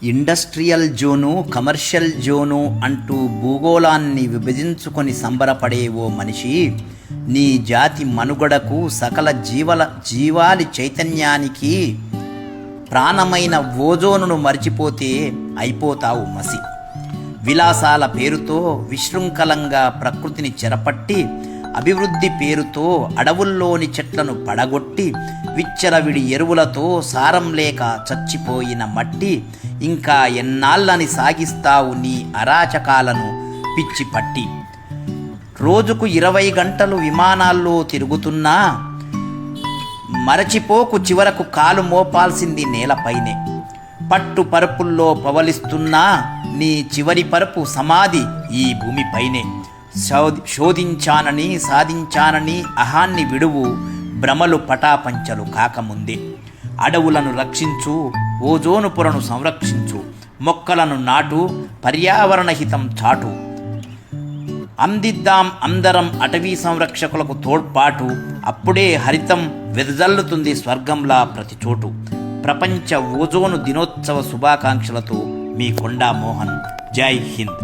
Industrial zone, commercial zone అంటూ భూగోళాన్ని విభజించుకొని సంబరపడే ఓ మనిషి, నీ జాతి మనుగడకు సకల జీవాలి చైతన్యానికి ప్రాణమైన ఓజోనును మర్చిపోతే అయిపోతావు మసి. విలాసాల పేరుతో విశృంఖలంగా ప్రకృతిని చెరపట్టి, అభివృద్ధి పేరుతో అడవుల్లోని చెట్లను పడగొట్టి, విచ్చలవిడి ఎరువులతో సారం లేక చచ్చిపోయిన మట్టి, ఇంకా ఎన్నాళ్ళని సాగిస్తావు నీ అరాచకాలను పిచ్చి పట్టి. రోజుకు 20 గంటలు విమానాల్లో తిరుగుతున్నా మరచిపోకు చివరకు కాలు మోపాల్సింది నేలపైనే. పట్టు పరుపుల్లో పవలిస్తున్నా నీ చివరి పరుపు సమాధి ఈ భూమిపైనే. శోధించానని సాధించానని అహాన్ని విడువు, భ్రమలు పటాపంచలు కాకముందే. అడవులను రక్షించు, ఓజోను పొరను సంరక్షించు, మొక్కలను నాటు, పర్యావరణ హితం చాటు. అందిద్దాం అందరం అటవీ సంరక్షకులకు తోడ్పాటు, అప్పుడే హరితం వెదజల్లుతుంది స్వర్గంలా ప్రతి చోటు. ప్రపంచ ఓజోను దినోత్సవ శుభాకాంక్షలతో మీ కొండా మోహన్. జై హింద్.